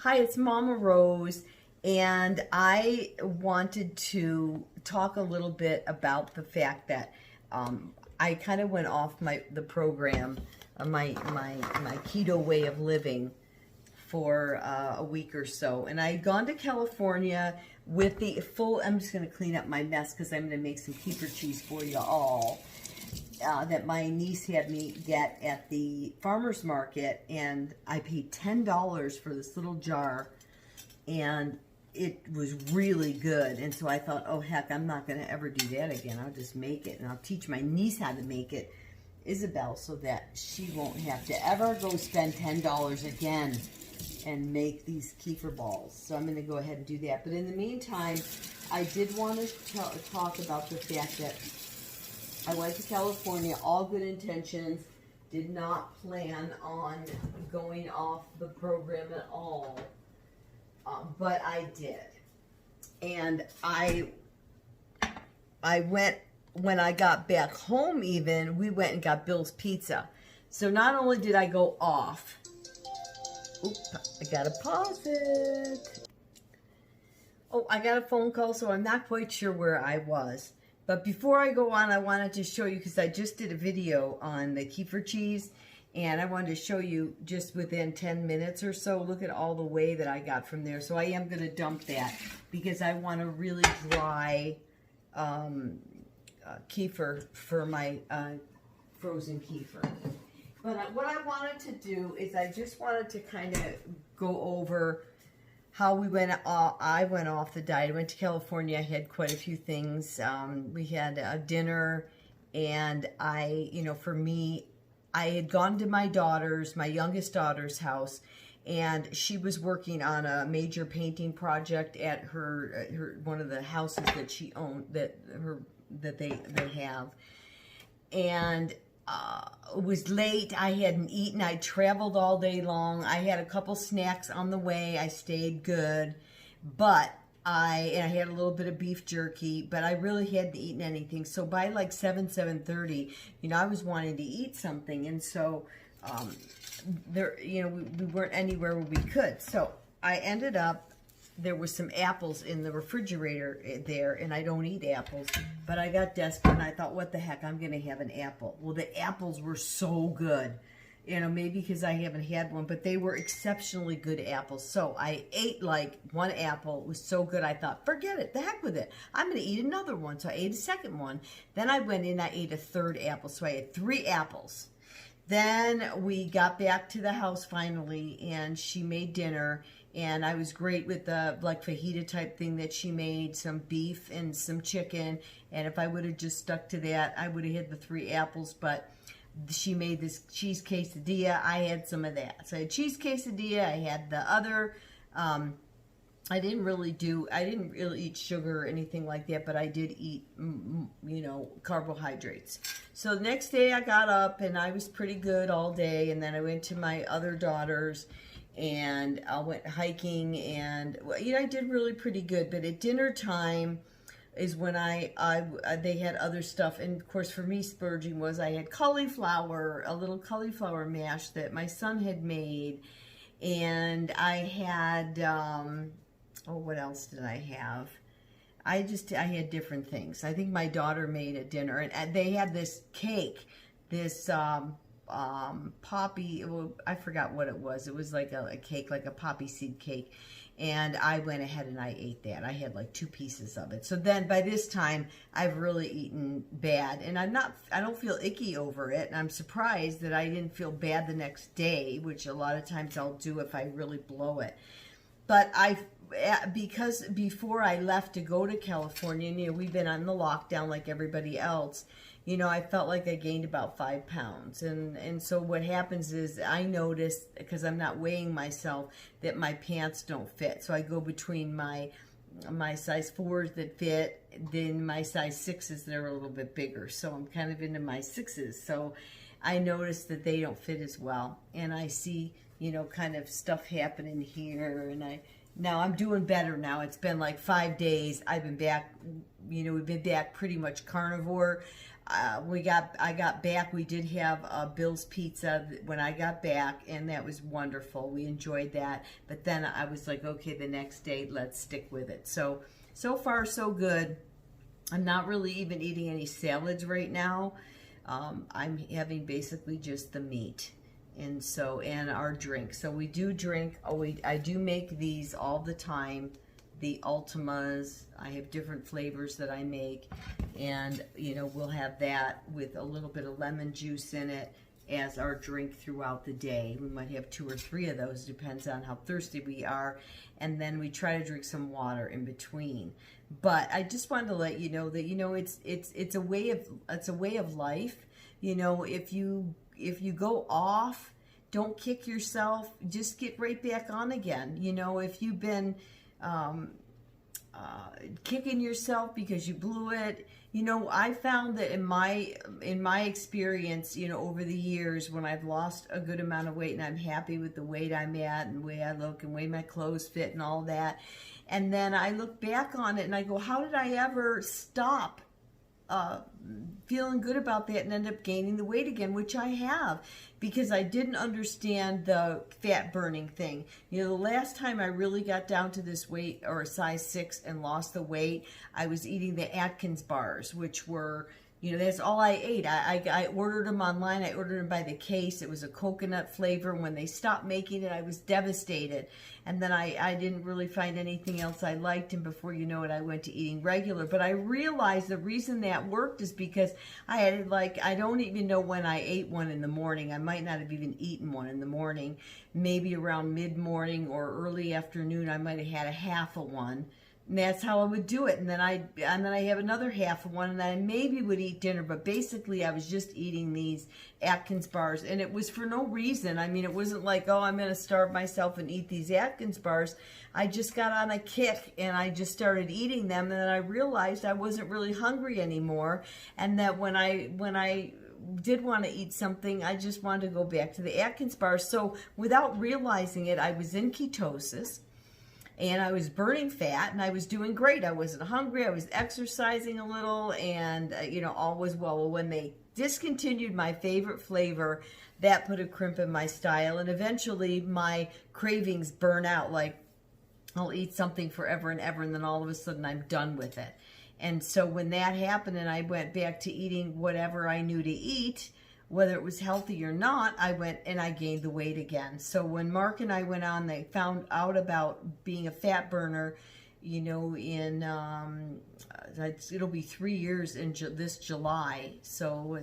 Hi, it's Mama Rose, and I wanted to talk a little bit about the fact that I kind of went off the program, my keto way of living for a week or so, and I had gone to California with the full. I'm just going to clean up my mess because I'm going to make some kefir cheese for you all. That my niece had me get at the farmer's market, and I paid $10 for this little jar, and it was really good. And so I thought, oh heck, I'm not going to ever do that again. I'll just make it, and I'll teach my niece how to make it, Isabel, so that she won't have to ever go spend $10 again and make these kefir balls. So I'm going to go ahead and do that. But in the meantime, I did want to talk about the fact that I went to California, all good intentions, did not plan on going off the program at all, but I did. And I went, when I got back home even, we went and got Bill's Pizza. So not only did I go off, oops, I gotta pause it. Oh, I got a phone call, so I'm not quite sure where I was. But before I go on, I wanted to show you, because I just did a video on the kefir cheese, and I wanted to show you just within 10 minutes or so, look at all the whey that I got from there. So I am going to dump that, because I want a really dry kefir for my frozen kefir. But what I wanted to do is I just wanted to kind of go over how we went. I went off the diet. I went to California. I had quite a few things. We had a dinner, and for me, I had gone to my youngest daughter's house, and she was working on a major painting project at her one of the houses that she owned, that they have, and it was late. I hadn't eaten. I traveled all day long. I had a couple snacks on the way. I stayed good, but I had a little bit of beef jerky, but I really hadn't eaten anything. So by like 7:30, I was wanting to eat something, and so we weren't anywhere where we could. So I ended up. There was some apples in the refrigerator there, and I don't eat apples, but I got desperate, and I thought, what the heck, I'm going to have an apple. Well, the apples were so good, maybe because I haven't had one, but they were exceptionally good apples. So I ate like one apple. It was so good, I thought, forget it, the heck with it. I'm going to eat another one. So I ate a second one. Then I went in, I ate a third apple. So I had 3 apples. Then we got back to the house finally, and she made dinner, and I was great with the like fajita type thing that she made, some beef and some chicken, and if I would have just stuck to that, I would have had the 3 apples, but she made this cheese quesadilla. I had some of that. So I had cheese quesadilla, I had the other, I didn't really eat sugar or anything like that, but I did eat, carbohydrates. So the next day I got up, and I was pretty good all day, and then I went to my other daughter's, and I went hiking, and I did really pretty good. But at dinner time is when they had other stuff, and of course for me, splurging was I had a little cauliflower mash that my son had made, and I had what else did I have? I had different things. I think my daughter made a dinner, and they had this cake, this poppy, I forgot what it was. It was like a cake, like a poppy seed cake. And I went ahead and I ate that. I had like 2 pieces of it. So then by this time, I've really eaten bad. And I don't feel icky over it. And I'm surprised that I didn't feel bad the next day, which a lot of times I'll do if I really blow it. But because before I left to go to California, we've been on the lockdown like everybody else, I felt like I gained about 5 pounds. And so what happens is I notice, because I'm not weighing myself, that my pants don't fit. So I go between my size 4s that fit, then my size 6s that are a little bit bigger. So I'm kind of into my 6s. So I notice that they don't fit as well. And I see, kind of stuff happening here, and now I'm doing better now. It's been like 5 days. I've been back, we've been back pretty much carnivore. I got back. We did have Bill's Pizza when I got back, and that was wonderful. We enjoyed that. But then I was like, okay, the next day, let's stick with it. So far, so good. I'm not really even eating any salads right now. I'm having basically just the meat. And our drink. So we do drink. I do make these all the time. The Ultimas. I have different flavors that I make. And, we'll have that with a little bit of lemon juice in it as our drink throughout the day. We might have 2 or 3 of those, depends on how thirsty we are. And then we try to drink some water in between. But I just wanted to let you know that, it's a way of life. If you go off, don't kick yourself, just get right back on again. If you've been kicking yourself because you blew it, I found that in my experience, over the years, when I've lost a good amount of weight and I'm happy with the weight I'm at and the way I look and the way my clothes fit and all that, and then I look back on it and I go, how did I ever stop feeling good about that and end up gaining the weight again, which I have, because I didn't understand the fat burning thing. The last time I really got down to this weight, or a size 6, and lost the weight, I was eating the Atkins bars, which were, that's all I ate. I ordered them online. I ordered them by the case. It was a coconut flavor. When they stopped making it, I was devastated. And then I didn't really find anything else I liked. And before you know it, I went to eating regular. But I realized the reason that worked is because I had, I don't even know when I ate one in the morning. I might not have even eaten one in the morning. Maybe around mid-morning or early afternoon, I might have had a half of one. And that's how I would do it. And then I have another half of one, and then I maybe would eat dinner. But basically, I was just eating these Atkins bars, and it was for no reason. I mean, it wasn't like, oh, I'm going to starve myself and eat these Atkins bars. I just got on a kick, and I just started eating them, and then I realized I wasn't really hungry anymore, and that when I did want to eat something, I just wanted to go back to the Atkins bars. So without realizing it, I was in ketosis. And I was burning fat, and I was doing great. I wasn't hungry. I was exercising a little, and, all was well. Well, when they discontinued my favorite flavor, that put a crimp in my style. And eventually, my cravings burn out. Like, I'll eat something forever and ever, and then all of a sudden, I'm done with it. And so when that happened, and I went back to eating whatever I knew to eat, whether it was healthy or not, I went and I gained the weight again. So when Mark and I went on, they found out about being a fat burner, it'll be 3 years in this July. So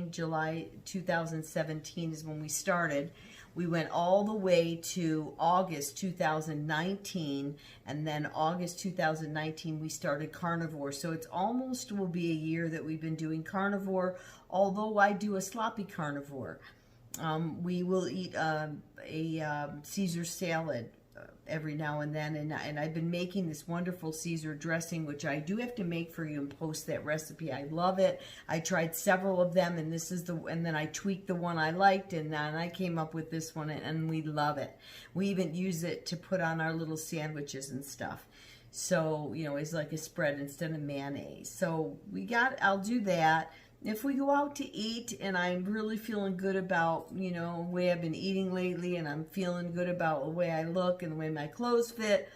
July 2017 is when we started. We went all the way to August 2019, and then August 2019 we started carnivore. So it's almost will be a year that we've been doing carnivore, although I do a sloppy carnivore. We will eat a Caesar salad every now and then, and I've been making this wonderful Caesar dressing, which I do have to make for you and post that recipe. I love it. I tried several of them, and and then I tweaked the one I liked, and then I came up with this one, and we love it. We even use it to put on our little sandwiches and stuff. So, it's like a spread instead of mayonnaise. So I'll do that. If we go out to eat and I'm really feeling good about, the way I've been eating lately, and I'm feeling good about the way I look and the way my clothes fit,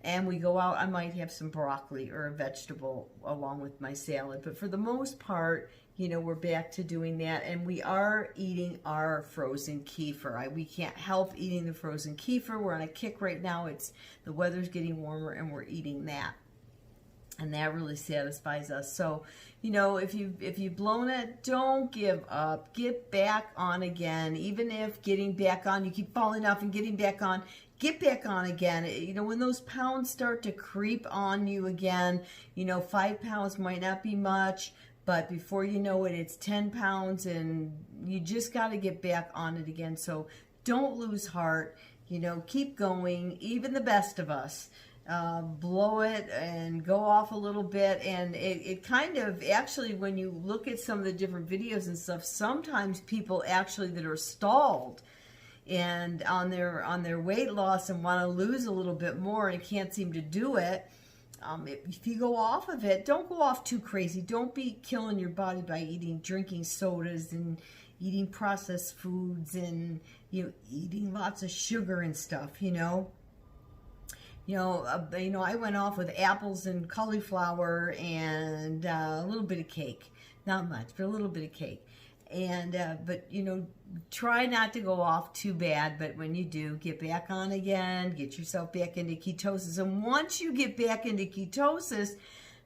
and we go out, I might have some broccoli or a vegetable along with my salad. But for the most part, we're back to doing that, and we are eating our frozen kefir. We can't help eating the frozen kefir. We're on a kick right now. The weather's getting warmer, and we're eating that. And that really satisfies us. So, if you've blown it, don't give up. Get back on again. Even if getting back on, you keep falling off and getting back on, get back on again. When those pounds start to creep on you again, 5 pounds might not be much, but before you know it, it's 10 pounds, and you just got to get back on it again. So don't lose heart. Keep going. Even the best of us blow it and go off a little bit, and it kind of, actually, when you look at some of the different videos and stuff, sometimes people actually that are stalled and on their weight loss and want to lose a little bit more and can't seem to do it, if you go off of it, don't go off too crazy. Don't be killing your body by drinking sodas and eating processed foods and, eating lots of sugar and stuff, I went off with apples and cauliflower and a little bit of cake. Not much, but a little bit of cake. And, but try not to go off too bad, but when you do, get back on again, get yourself back into ketosis. And once you get back into ketosis,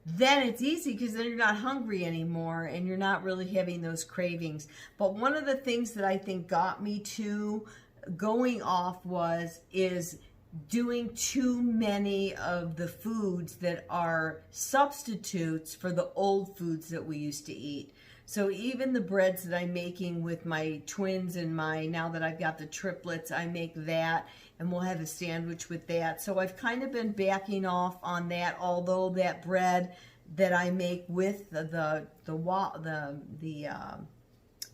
then it's easy because then you're not hungry anymore and you're not really having those cravings. But one of the things that I think got me to going off is doing too many of the foods that are substitutes for the old foods that we used to eat. So even the breads that I'm making with my twins and now that I've got the triplets, I make that and we'll have a sandwich with that. So I've kind of been backing off on that, although that bread that I make with the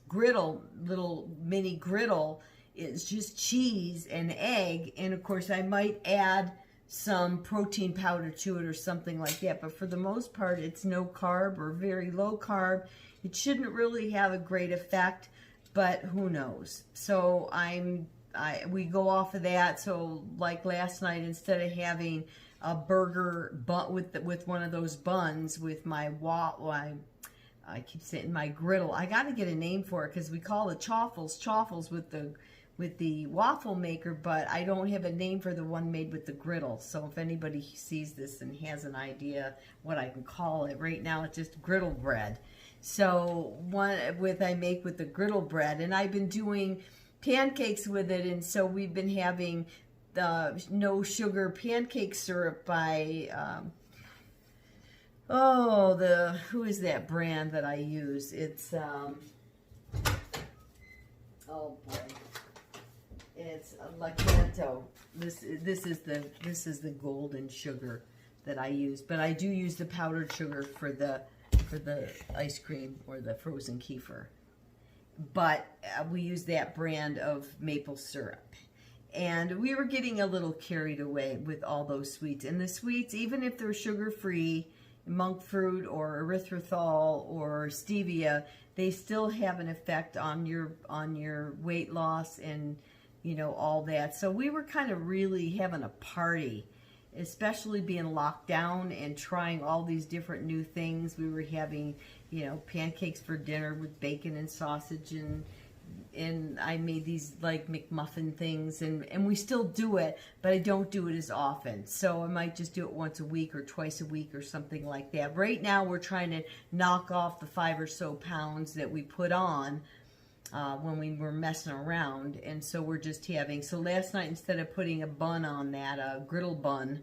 griddle, little mini griddle, is just cheese and egg. And of course I might add some protein powder to it or something like that. But for the most part, it's no carb or very low carb. It shouldn't really have a great effect, but who knows? So we go off of that. So like last night, instead of having a burger with one of those buns with my I keep saying my griddle. I got to get a name for it because we call it chaffles with the waffle maker, but I don't have a name for the one made with the griddle. So if anybody sees this and has an idea what I can call it, right now it's just griddle bread. So I make with the griddle bread, and I've been doing pancakes with it, and so we've been having the no sugar pancake syrup by who is that brand that I use? It's oh boy, it's Keto. This is the golden sugar that I use, but I do use the powdered sugar for the ice cream or the frozen kefir. But we use that brand of maple syrup. And we were getting a little carried away with all those sweets. And the sweets, even if they're sugar-free, monk fruit or erythritol or stevia, they still have an effect on your weight loss and, all that. So we were kind of really having a party, especially being locked down and trying all these different new things. We were having, pancakes for dinner with bacon and sausage, and I made these like McMuffin things, and we still do it, but I don't do it as often. So I might just do it once a week or twice a week or something like that. Right now we're trying to knock off the 5 or so pounds that we put on when we were messing around, and so we're just having, so last night instead of putting a bun on that, a griddle bun,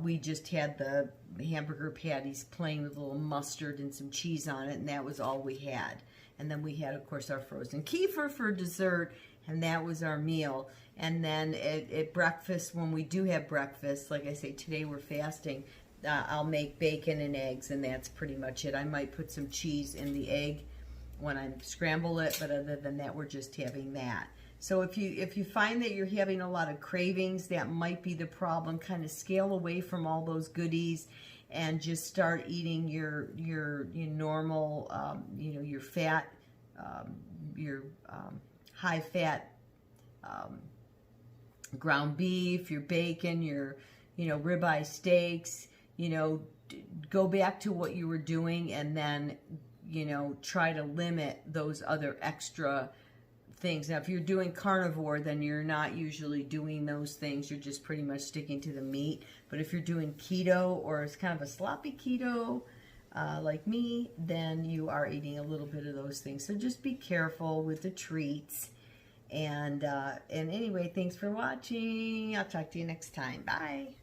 we just had the hamburger patties plain with a little mustard and some cheese on it, and that was all we had. And then we had, of course, our frozen kefir for dessert, and that was our meal. And then at breakfast, when we do have breakfast, like I say, today we're fasting, I'll make bacon and eggs, and that's pretty much it. I might put some cheese in the egg when I scramble it, but other than that, we're just having that. So if you find that you're having a lot of cravings, that might be the problem. Kind of scale away from all those goodies and just start eating your normal, your fat, your high fat ground beef, your bacon, your ribeye steaks. Go back to what you were doing, and then try to limit those other extra things. Now, if you're doing carnivore, then you're not usually doing those things. You're just pretty much sticking to the meat. But if you're doing keto, or it's kind of a sloppy keto, like me, then you are eating a little bit of those things. So just be careful with the treats. And anyway, thanks for watching. I'll talk to you next time. Bye.